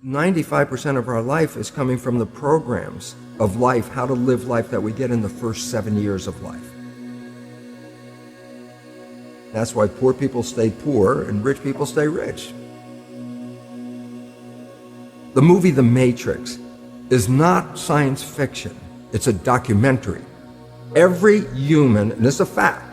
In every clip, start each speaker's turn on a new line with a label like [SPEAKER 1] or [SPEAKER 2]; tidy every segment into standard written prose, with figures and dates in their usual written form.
[SPEAKER 1] 95% of our life is coming from the programs of life, how to live life that we get in the first 7 years of life. That's why poor people stay poor and rich people stay rich. The movie The Matrix is not science fiction. It's a documentary. Every human, and this is a fact,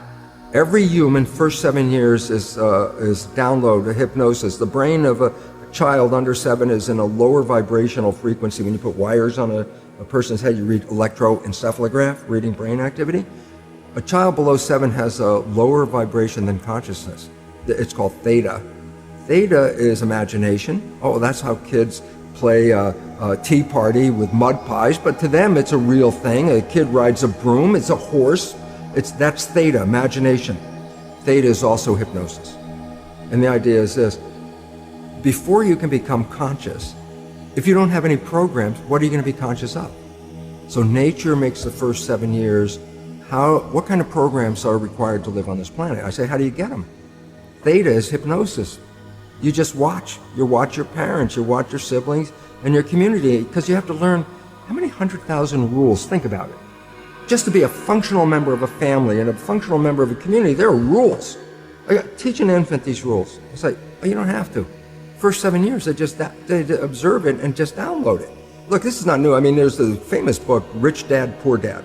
[SPEAKER 1] every human first 7 years is download, hypnosis. The brain of a child under 7 is in a lower vibrational frequency. When you put wires on a person's head, you read electroencephalograph, reading brain activity. A child below 7 has a lower vibration than consciousness. It's called theta. Theta is imagination. Oh, that's how kids play a tea party with mud pies, but to them it's a real thing. A kid rides a broom, it's a horse. That's theta, imagination. Theta is also hypnosis. And the idea is this: before you can become conscious, if you don't have any programs, what are you going to be conscious of? So nature makes the first 7 years. What kind of programs are required to live on this planet? I say, how do you get them? Theta is hypnosis. You just watch. You watch your parents, you watch your siblings, and your community, because you have to learn how many 100,000 rules. Think about it. Just to be a functional member of a family and a functional member of a community, there are rules. Teach an infant these rules. It's like, oh, you don't have to. First 7 years, they observe it and just download it. Look, this is not new. I mean, there's the famous book, Rich Dad, Poor Dad.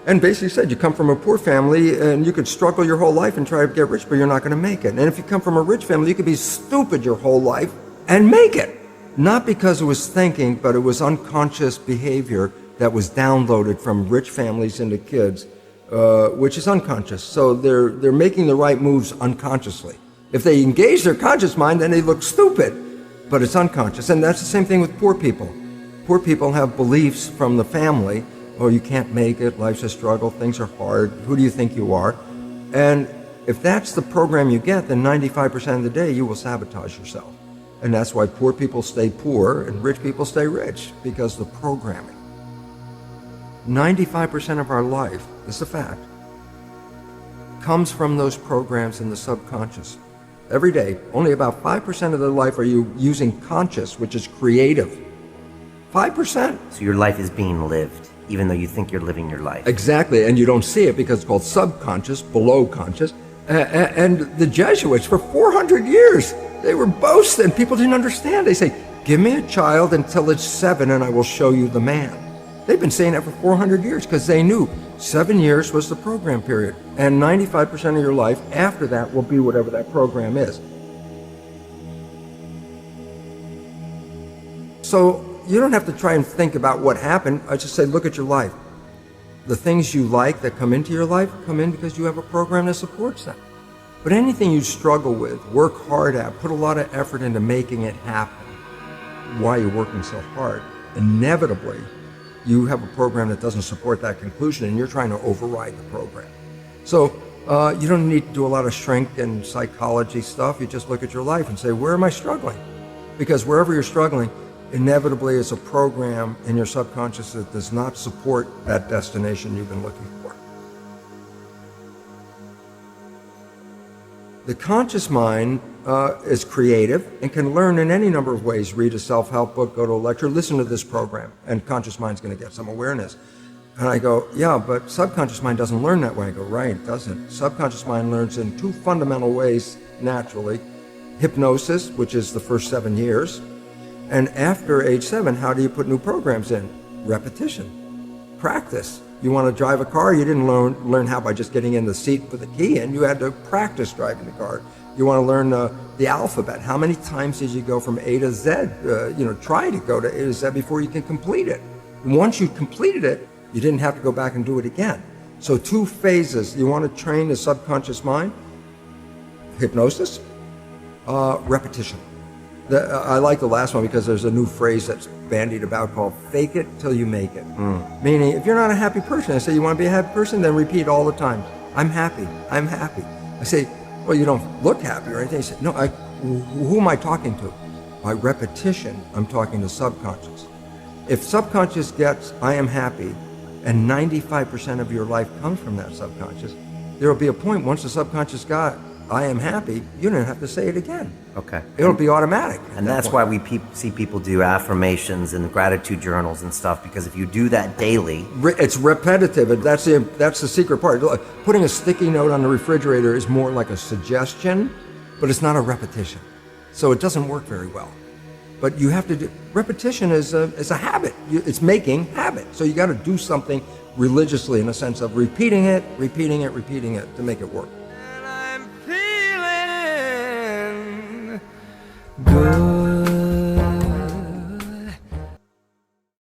[SPEAKER 1] And basically said you come from a poor family and you could struggle your whole life and try to get rich, but you're not going to make it. And if you come from a rich family, you could be stupid your whole life and make it. Not because it was thinking, but it was unconscious behavior that was downloaded from rich families into kids, which is unconscious. So they're making the right moves unconsciously. If they engage their conscious mind, then they look stupid, but it's unconscious. And that's the same thing with poor people. Poor people have beliefs from the family. Oh, you can't make it, life's a struggle, things are hard, who do you think you are? And if that's the program you get, then 95% of the day you will sabotage yourself. And that's why poor people stay poor and rich people stay rich, because of the programming. 95% of our life, this is a fact, comes from those programs in the subconscious. Every day, only about 5% of the life are you using conscious, which is creative. 5%.
[SPEAKER 2] So your life is being lived, even though you think you're living your life.
[SPEAKER 1] Exactly, and you don't see it because it's called subconscious, below conscious. And the Jesuits, for 400 years, they were boasting. People didn't understand. They say, give me a child until it's 7 and I will show you the man. They've been saying that for 400 years because they knew 7 years was the program period. And 95% of your life after that will be whatever that program is. So you don't have to try and think about what happened. I just say, look at your life. The things you like that come into your life come in because you have a program that supports them. But anything you struggle with, work hard at, put a lot of effort into making it happen, why you're working so hard, inevitably you have a program that doesn't support that conclusion and you're trying to override the program. So you don't need to do a lot of shrink and psychology stuff. You just look at your life and say, where am I struggling? Because wherever you're struggling, inevitably it's a program in your subconscious that does not support that destination you've been looking for. The conscious mind is creative and can learn in any number of ways. Read a self-help book, go to a lecture, listen to this program, and conscious mind's going to get some awareness. And I go, yeah, but subconscious mind doesn't learn that way. I go, right, it doesn't. Subconscious mind learns in two fundamental ways naturally. Hypnosis, which is the first 7 years. And after age 7, how do you put new programs in? Repetition, practice. You want to drive a car, you didn't learn how by just getting in the seat with the key in. You had to practice driving the car. You want to learn the alphabet. How many times did you go from A to Z? Try to go to A to Z before you can complete it. And once you completed it, you didn't have to go back and do it again. So 2 phases. You want to train the subconscious mind, hypnosis, repetition. I like the last one because there's a new phrase that's bandied about called fake it till you make it. Meaning, if you're not a happy person, I say, you want to be a happy person? Then repeat all the time, I'm happy, I'm happy. I say, well, you don't look happy or anything. I say, no, who am I talking to? By repetition, I'm talking to subconscious. If subconscious gets, I am happy, and 95% of your life comes from that subconscious, there will be a point once the subconscious got, I am happy, you don't have to say it again.
[SPEAKER 2] Okay.
[SPEAKER 1] It'll be automatic.
[SPEAKER 2] And that's why we see people do affirmations and gratitude journals and stuff, because if you do that daily,
[SPEAKER 1] It's repetitive. That's the secret part. Putting a sticky note on the refrigerator is more like a suggestion, but it's not a repetition. So it doesn't work very well. But you have to do, repetition is a habit. It's making habit. So you got to do something religiously in a sense of repeating it to make it work.
[SPEAKER 3] Good.